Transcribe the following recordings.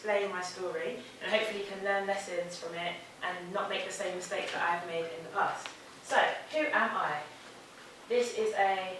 explain my story, and hopefully you can learn lessons from it and not make the same mistakes that I've made in the past. So, who am I? This is a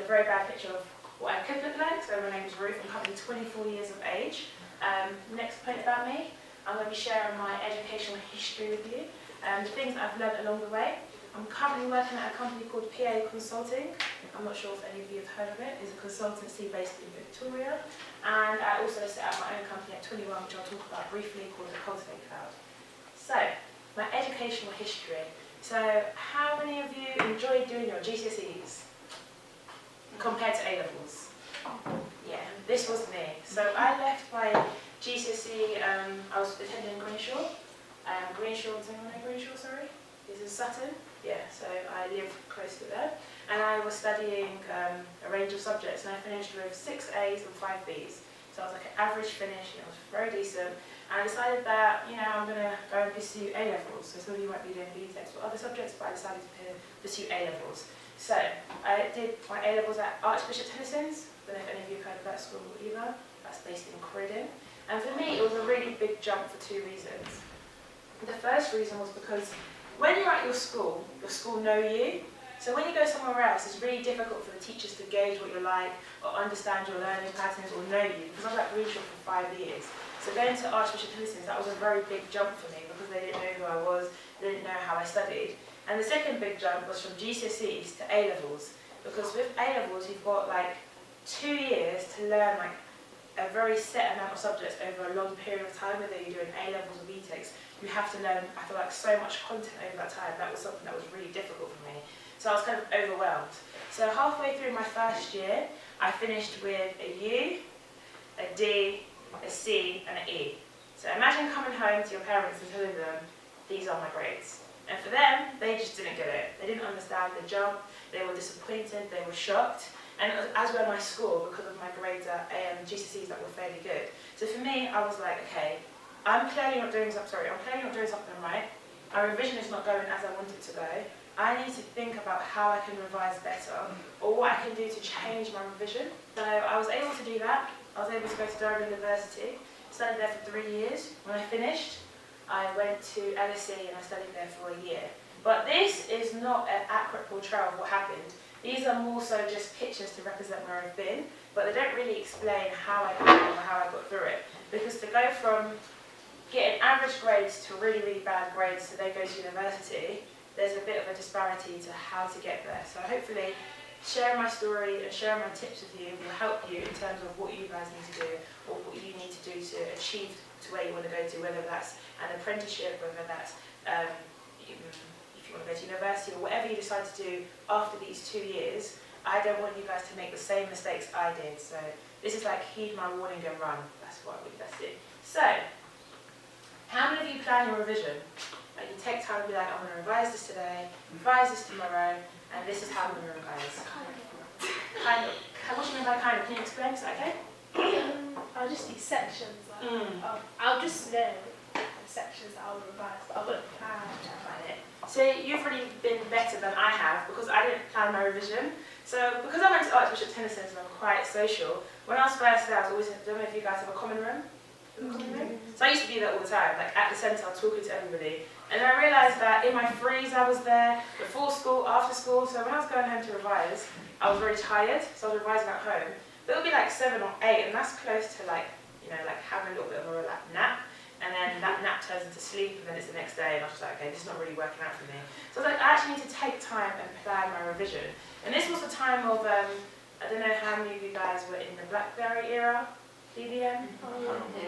very bad picture of what I could look like. So my name is Ruth, I'm currently 24 years of age. Next point about me, I'm going to be sharing my educational history with you, the things that I've learned along the way. I'm currently working at a company called PA Consulting. I'm not sure if any of you have heard of it. It's a consultancy based in Victoria. And I also set up my own company at 21, which I'll talk about briefly, called the Cultivate Cloud. So, my educational history. So, how many of you enjoyed doing your GCSEs compared to A-levels? Yeah, this was me. So, I left my GCSE, I was attending Greenshaw. Does anyone know Greenshaw, sorry? It's in Sutton. Yeah, so I live close to there. And I was studying a range of subjects, and I finished with 6 A's and 5 B's. So I was like an average finish, and it was very decent. And I decided that, I'm going to go and pursue A-levels. So some of you might be doing B-Techs or other subjects, but I decided to pursue A-levels. So I did my A-levels at Archbishop Tennyson's. I don't know if any of you have heard of that school either. That's based in Croydon. And for me, it was a really big jump for 2 reasons. The first reason was because when you're at your school know you. So when you go somewhere else, it's really difficult for the teachers to gauge what you're like, or understand your learning patterns, or know you. Because I was at Greenshaw for 5 years. So going to Archbishop Tennyson's, that was a very big jump for me, because they didn't know who I was, they didn't know how I studied. And the second big jump was from GCSEs to A-levels. Because with A-levels, you've got like 2 years to learn like a very set amount of subjects over a long period of time, whether you're doing A-levels or B-Techs. You have to learn, I feel like, so much content over that time. That was something that was really difficult for me. So I was kind of overwhelmed. So halfway through my first year, I finished with a U, a D, a C, and an E. So imagine coming home to your parents and telling them, these are my grades. And for them, they just didn't get it. They didn't understand the jump, they were disappointed, they were shocked. And as were my school, because of my grades at GCSEs that were fairly good. So for me, I was like, okay, I'm clearly not doing something right. My revision is not going as I want it to go. I need to think about how I can revise better, or what I can do to change my revision. So I was able to do that. I was able to go to Durham University, studied there for 3 years. When I finished, I went to LSE and I studied there for a year. But this is not an accurate portrayal of what happened. These are more so just pictures to represent where I've been, but they don't really explain how I got through or how I got through it. Because to go from getting average grades to really, really bad grades to then go to university, there's a bit of a disparity to how to get there. So hopefully, sharing my story and sharing my tips with you will help you in terms of what you guys need to do, or what you need to do to achieve to where you want to go to, whether that's an apprenticeship, whether that's if you want to go to university, or whatever you decide to do after these 2 years. I don't want you guys to make the same mistakes I did. So this is like heed my warning and run. That's what I would best do. So, how many of you plan your revision? Like you take time to be like, I'm going to revise this today, revise this tomorrow, and this is how I'm going to revise. Kind of. What do you mean by kind of? Can you explain? Is that okay? I'll just do sections. I'll just know the sections that I'll revise, but I won't plan it. So you've really been better than I have, because I didn't plan my revision. So because I went to Archbishop Tennyson's and I'm quite social, when I was first there, I was always, I don't know if you guys have a common room? So I used to be there all the time, like at the centre, talking to everybody. And then I realised that in my freeze I was there, before school, after school. So when I was going home to revise, I was very tired, so I was revising at home. But it would be like 7 or 8, and that's close to like, like having a little bit of a nap. And then that nap turns into sleep, and then it's the next day, and I was just like, okay, this is not really working out for me. So I was like, I actually need to take time and plan my revision. And this was the time of, I don't know how many of you guys were in the BlackBerry era, BBM?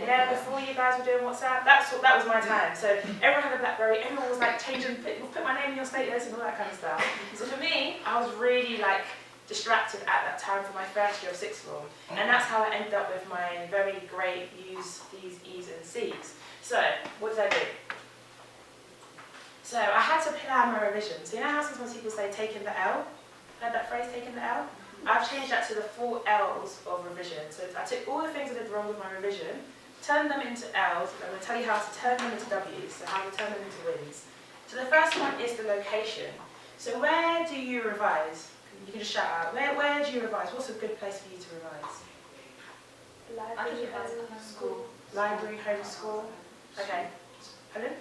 Yeah, before you guys were doing WhatsApp, that was my time. So everyone had a BlackBerry, everyone was like changing, put my name in your status and all that kind of stuff. So for me, I was really like distracted at that time for my first year of sixth form. And that's how I ended up with my very great U's, D's, E's and C's. So, what did I do? So, I had to plan my revision. So, you know how sometimes people say taking the L? Heard that phrase, taking the L? I've changed that to the 4 L's of revision. So, I took all the things I did wrong with my revision, turned them into L's, and I'm going to tell you how to turn them into W's, so how to turn them into wins. So, the first one is the location. So, where do you revise? You can just shout out. Where do you revise? What's a good place for you to revise? Library, School. Library, home, school. Okay. Pardon?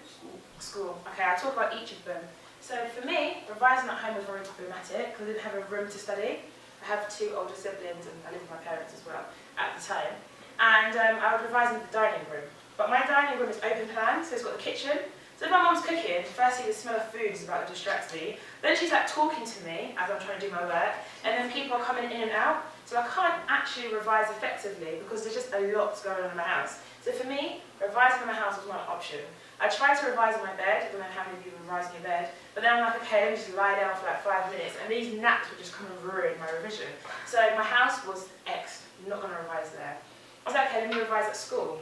School. Okay, I'll talk about each of them. So for me, revising at home was very problematic because I didn't have a room to study. I have 2 older siblings and I live with my parents as well at the time. And I would revise in the dining room. But my dining room is open plan, so it's got the kitchen. So if my mum's cooking, firstly the smell of food is about to distract me. Then she's like talking to me as I'm trying to do my work. And then people are coming in and out. So I can't actually revise effectively because there's just a lot going on in my house. So for me, revising in my house was not an option. I tried to revise in my bed. I don't know how many people revise in your bed. But then I'm like, okay, let me just lie down for like 5 minutes. And these naps would just come and ruin my revision. So my house was X'd. I'm not going to revise there. I was like, okay, let me revise at school.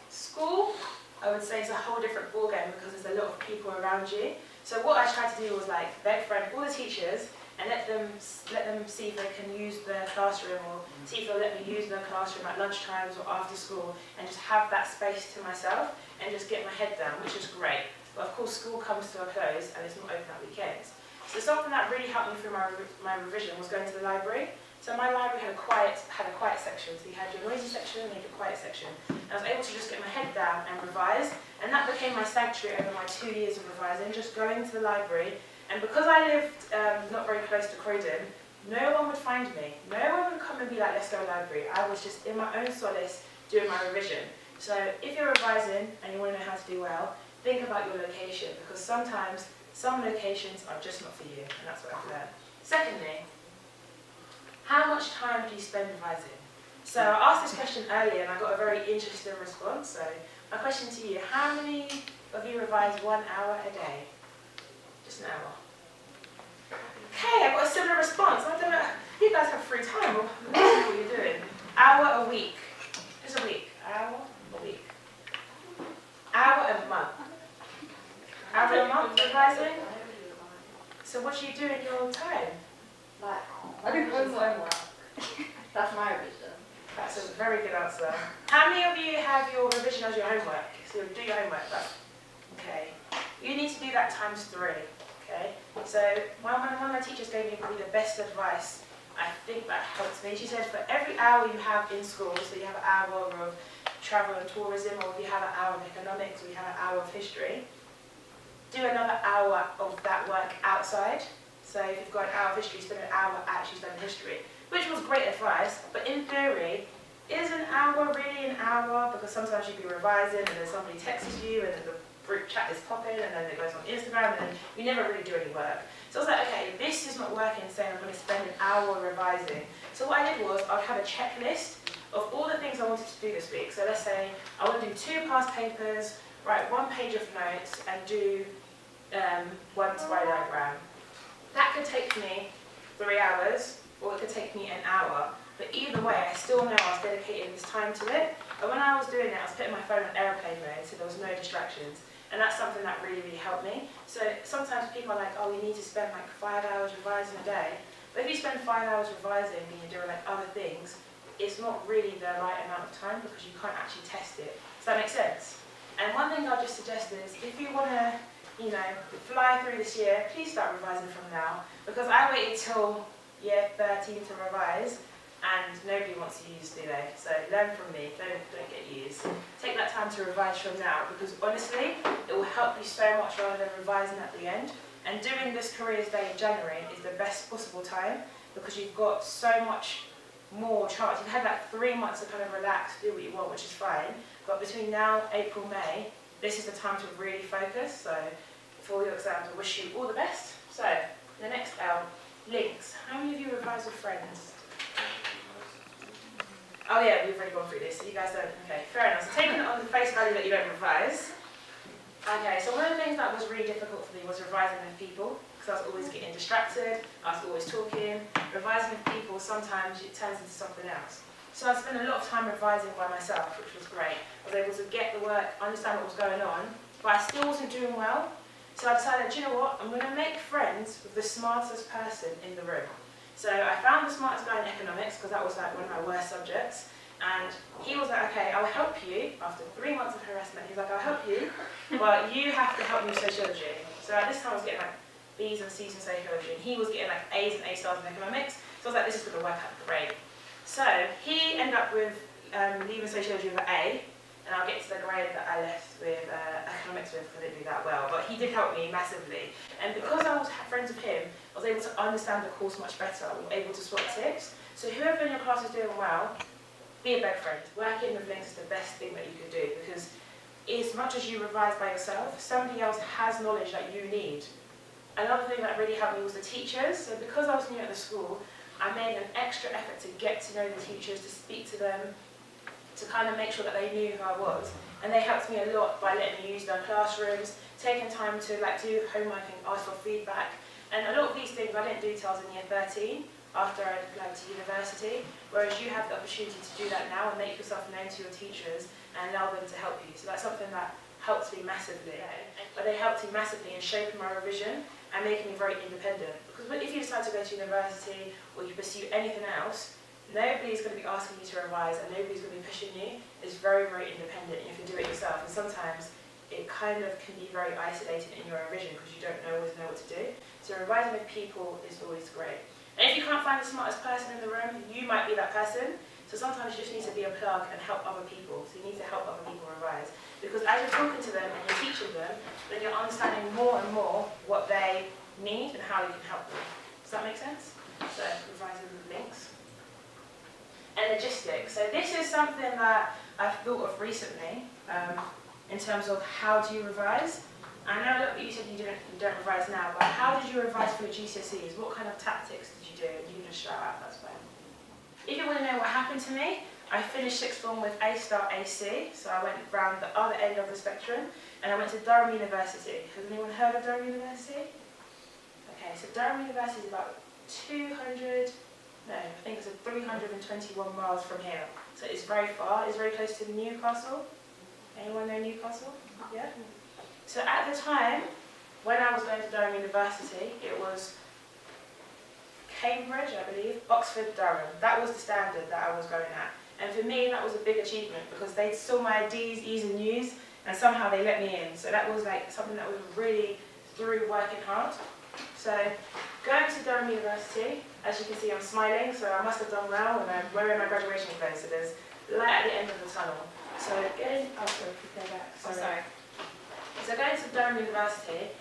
School, I would say, is a whole different ballgame because there's a lot of people around you. So what I tried to do was like beg friend all the teachers and let them see if they can use their classroom or see if they'll let me use their classroom at lunchtimes or after school and just have that space to myself and just get my head down, which is great. But of course school comes to a close and it's not open at weekends. So something that really helped me through my revision was going to the library. So my library had a quiet section. So you had your noisy section and you had your quiet section. And I was able to just get my head down and revise. And that became my sanctuary over my 2 years of revising, just going to the library. And because I lived not very close to Croydon, no one would find me. No one would come and be like, let's go to the library. I was just in my own solace doing my revision. So if you're revising and you want to know how to do well, think about your location because sometimes some locations are just not for you. And that's what I've learned. Secondly, how much time do you spend revising? So I asked this question earlier and I got a very interesting response. So my question to you, how many of you revise 1 hour a day? Just an hour. Okay, I got a similar response. I don't know, you guys have free time. Well, let's see what you're doing. Hour a week. Just a week. Hour a week. Hour a month. Hour a month revising? So what do you do in your time? I do homework. That's my revision. That's a very good answer. How many of you have your revision as your homework? So you do your homework. Okay. You need to do that ×3. Okay. So one of my teachers gave me probably the best advice. I think that helped me. She said for every hour you have in school, so you have an hour of travel and tourism, or if you have an hour of economics, or you have an hour of history, do another hour of that work outside. So if you've got an hour of history, spend an hour actually studying history, which was great advice, but in theory, is an hour really an hour? Because sometimes you'd be revising and then somebody texts you and then the group chat is popping and then it goes on Instagram and then you never really do any work. So I was like, okay, this is not working, saying I'm going to spend an hour revising. So what I did was I'd have a checklist of all the things I wanted to do this week. So let's say I want to do 2 past papers, write 1 page of notes and do 1 spider diagram. That could take me 3 hours, or it could take me an hour. But either way, I still know I was dedicating this time to it. And when I was doing it, I was putting my phone on airplane mode, so there was no distractions. And that's something that really, really helped me. So sometimes people are like, oh, you need to spend like 5 hours revising a day. But if you spend 5 hours revising and you're doing like other things, it's not really the right amount of time because you can't actually test it. Does that make sense? And one thing I'll just suggest is, if you want to fly through this year, please start revising from now. Because I waited till year 13 to revise, and nobody wants to use, do they? So learn from me, don't get used. Take that time to revise from now, because honestly, it will help you so much rather than revising at the end. And doing this Careers Day in January is the best possible time, because you've got so much more chance. You've had like 3 months to kind of relax, do what you want, which is fine. But between now, April, May, this is the time to really focus. So for all your exams, I wish you all the best. So the next L, links. How many of you revise with friends? Oh yeah, we've already gone through this, so you guys don't. Okay, fair enough. So taking it on the face value that you don't revise. Okay, so one of the things that was really difficult for me was revising with people, because I was always getting distracted, I was always talking. Revising with people, sometimes it turns into something else. So I spent a lot of time revising by myself, which was great. I was able to get the work, understand what was going on, but I still wasn't doing well. So I decided, do you know what, I'm going to make friends with the smartest person in the room. So I found the smartest guy in economics, because that was like one of my worst subjects. And he was like, okay, I'll help you. After 3 months of harassment, he's like, I'll help you, but you have to help me with sociology. So at this time I was getting like B's and C's in sociology, and he was getting like A's and A stars in economics. So I was like, this is going to work out great. So he ended up with leaving sociology with an A, and I'll get to the grade that I left with economics with because I didn't do that well. But he did help me massively. And because I was friends with him, I was able to understand the course much better. We were able to swap tips. So whoever in your class is doing well, be a bed friend. Working with links is the best thing that you could do because as much as you revise by yourself, somebody else has knowledge that you need. Another thing that really helped me was the teachers. So because I was new at the school, I made an extra effort to get to know the teachers, to speak to them, to kind of make sure that they knew who I was. And they helped me a lot by letting me use their classrooms, taking time to do homework and ask for feedback. And a lot of these things I didn't do till I was in year 13, after I applied to university, whereas you have the opportunity to do that now and make yourself known to your teachers and allow them to help you. So that's something that helped me massively. But they helped me massively in shaping my revision and making me very independent. Because if you decide to go to university or you pursue anything else, nobody's going to be asking you to revise and nobody's going to be pushing you. It's very, very independent and you can do it yourself. And sometimes it kind of can be very isolated in your revision because you don't always know what to do. So revising with people is always great. And if you can't find the smartest person in the room, you might be that person. So sometimes you just need to be a plug and help other people. So you need to help other people revise. Because as you're talking to them and you're teaching them, then you're understanding more and more what they need and how you can help them. Does that make sense? So revising with links. And logistics. So this is something that I've thought of recently in terms of how do you revise. I know that you said you don't revise now, but how did you revise for your GCSEs? What kind of tactics did you do? You can just shout out, that's fine. If you want to know what happened to me, I finished sixth form with A star AC, so I went round the other end of the spectrum, and I went to Durham University. Has anyone heard of Durham University? Okay, so Durham University is about 321 miles from here. So it's very far, it's very close to Newcastle. Anyone know Newcastle? Yeah? So at the time, when I was going to Durham University, it was Cambridge, I believe, Oxford, Durham. That was the standard that I was going at. And for me, that was a big achievement because they saw my D's, E's and U's, and somehow they let me in. So that was like something that was really through working hard. So going to Durham University, as you can see, I'm smiling, so I must have done well, and I'm wearing my graduation clothes, so there's light at the end of the tunnel. So getting, oh sorry, if you go back, sorry. So going to Durham University,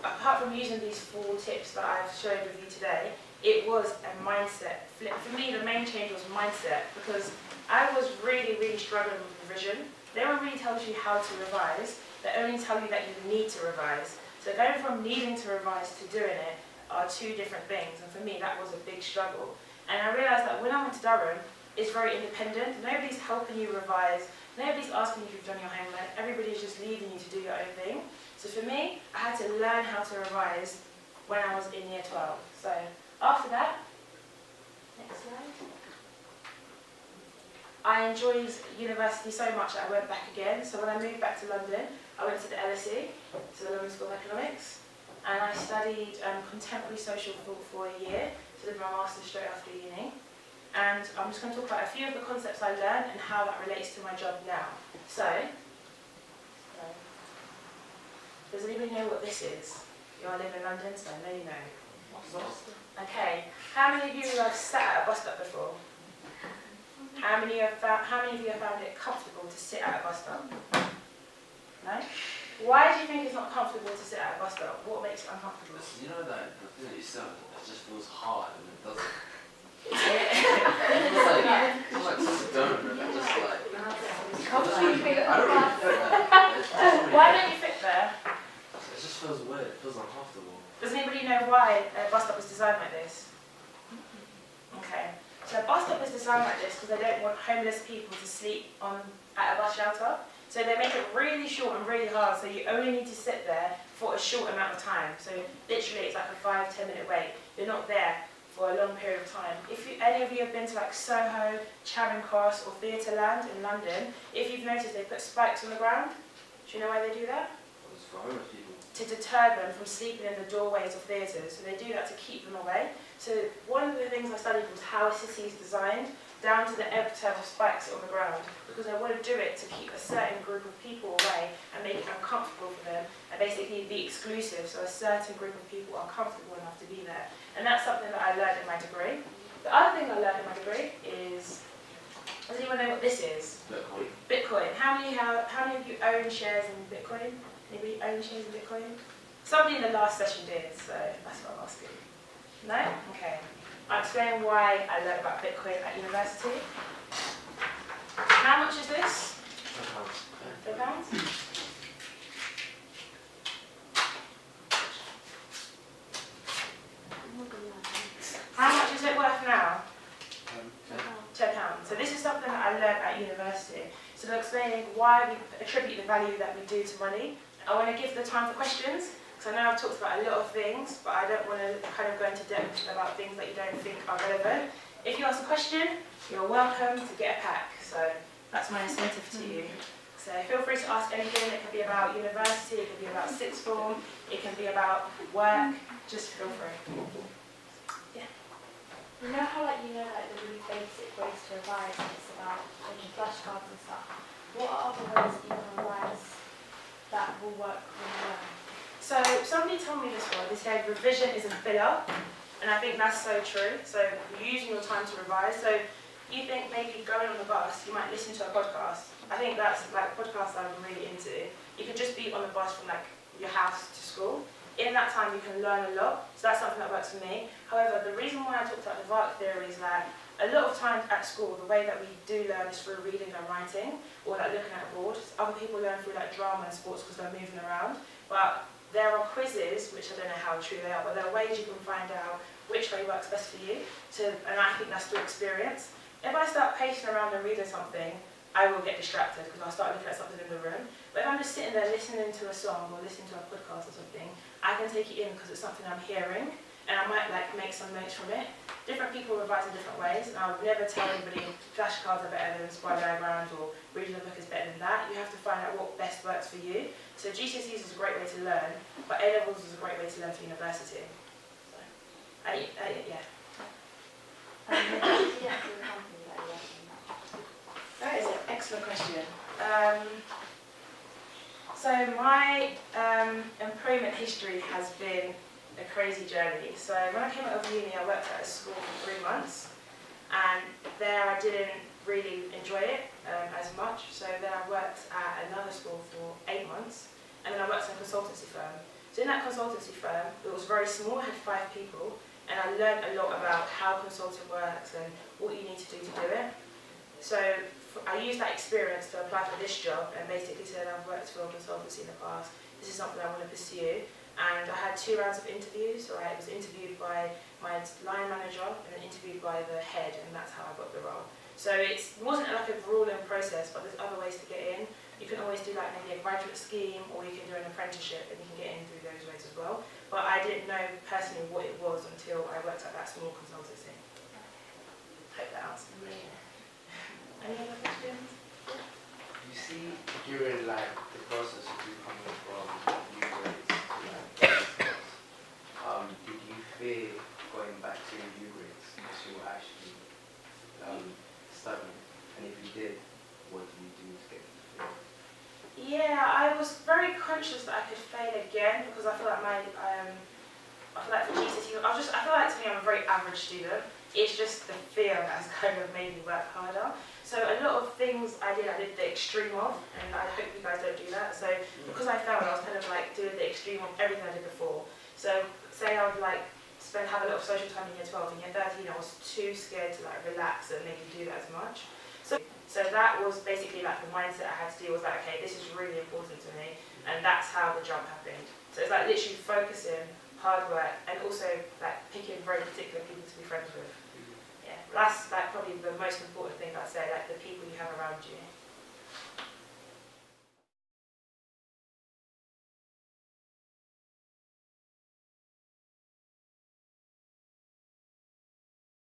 apart from using these 4 tips that I've shared with you today, it was a mindset flip. For me, the main change was mindset, because I was really, really struggling with revision. No one really tells you how to revise, they only tell you that you need to revise. So going from needing to revise to doing it are 2 different things, and for me that was a big struggle. And I realised that when I went to Durham, it's very independent. Nobody's helping you revise, nobody's asking you if you've done your homework, everybody's just leaving you to do your own thing. So for me, I had to learn how to revise when I was in year 12. So after that, next slide. I enjoyed university so much that I went back again. So when I moved back to London, I went to the LSE, to the London School of Economics, and I studied contemporary social thought for a year, so I did my master's straight after uni. And I'm just going to talk about a few of the concepts I learned and how that relates to my job now. So, does anybody know what this is? You all live in London, so I know you know. Okay, how many of you have sat at a bus stop before? How many of you have found it comfortable to sit at a bus stop? No? Why do you think it's not comfortable to sit at a bus stop? What makes it uncomfortable? You know that the thing that you said, it just feels hard and it doesn't. Yeah. It feels like stone and it just like. I don't really fit there. Why don't you fit there? It just feels weird, it feels uncomfortable. Does anybody know why a bus stop is designed like this? Okay. So a bus stop is designed like this because they don't want homeless people to sleep at a bus shelter. So they make it really short and really hard, so you only need to sit there for a short amount of time. So literally it's like a 5-10 minute wait. You're not there for a long period of time. If any of you have been to like Soho, Charing Cross or Theatreland in London, if you've noticed they put spikes on the ground. Do you know why they do that? It's for homeless people. To deter them from sleeping in the doorways of theatres. So they do that to keep them away. So one of the things I studied was how a city is designed, down to the epithet of spikes on the ground, because I want to do it to keep a certain group of people away and make it uncomfortable for them and basically be exclusive, so a certain group of people are comfortable enough to be there. And that's something that I learned in my degree. The other thing I learned in my degree is, does anyone anyone know what this is? Bitcoin. Bitcoin. How many of you own shares in Bitcoin? Anybody own shares in Bitcoin? Somebody in the last session did, so that's what I'm asking. No? Okay. I'll explain why I learned about Bitcoin at university. How much is this? £10? How much is it worth now? £10. So this is something that I learned at university. So they're explaining why we attribute the value that we do to money. I want to give the time for questions, because I know I've talked about a lot of things, but I don't want to kind of go into depth about things that you don't think are relevant. If you ask a question, you're welcome to get a pack. So that's my incentive to you. So feel free to ask anything. It can be about university, it can be about sixth form, it can be about work. Just feel free. You know how like the really basic ways to revise and it's about taking flashcards and stuff. What are other ways that you can revise that will work when you learn? So somebody told me this one. They said revision is a filler, and I think that's so true. So you're using your time to revise. So you think maybe going on the bus, you might listen to a podcast. I think that's like podcasts I'm really into. You could just be on the bus from like your house to school. In that time, you can learn a lot, so that's something that works for me. However, the reason why I talked about the VARC theory is that a lot of times at school, the way that we do learn is through reading and writing, or like looking at a board. Other people learn through like drama and sports because they're moving around. But there are quizzes, which I don't know how true they are, but there are ways you can find out which way works best for you. And I think that's through experience. If I start pacing around and reading something, I will get distracted because I'll start looking at something in the room. But if I'm just sitting there listening to a song or listening to a podcast or something, I can take it in because it's something I'm hearing, and I might like make some notes from it. Different people revise in different ways, and I would never tell anybody flashcards are better than square diagrams or reading a book is better than that. You have to find out what best works for you. So GCSEs is a great way to learn, but A-levels is a great way to learn for university. So, yeah. That is an excellent question. So my employment history has been a crazy journey. So when I came out of uni, I worked at a school for 3 months, and there I didn't really enjoy it as much. So then I worked at another school for 8 months, and then I worked in a consultancy firm. So in that consultancy firm, it was very small, it had 5 people, and I learned a lot about how consulting works and what you need to do it. So I used that experience to apply for this job and basically said I've worked for a consultancy in the past, this is something I want to pursue. And I had 2 rounds of interviews, so I was interviewed by my line manager and then interviewed by the head, and that's how I got the role. So it wasn't like a grueling process, but there's other ways to get in. You can always do like maybe a graduate scheme, or you can do an apprenticeship and you can get in through those ways as well. But I didn't know personally what it was until I worked at that small consultancy. Hope that answers me. Any other questions? You see, during like the process of you coming from U grades to like skills, did you fear going back to U grades because you were actually studying? And if you did, what did you do to get through? Yeah, I was very conscious that I could fail again because I feel like for GCSE, I feel like to me I'm a very average student. It's just the fear that has kind of made me work harder. So a lot of things I did the extreme of, and I hope you guys don't do that. So because I failed, I was kind of like doing the extreme of everything I did before. So say I would like have a lot of social time in year 12, in year 13 I was too scared to like relax and maybe do that as much. So that was basically like the mindset I had to do, was like, okay, this is really important to me, and that's how the jump happened. So it's like literally focusing, hard work, and also like picking very particular people to be friends with. Yeah, that's like probably the most important thing I'd say, like the people you have around you.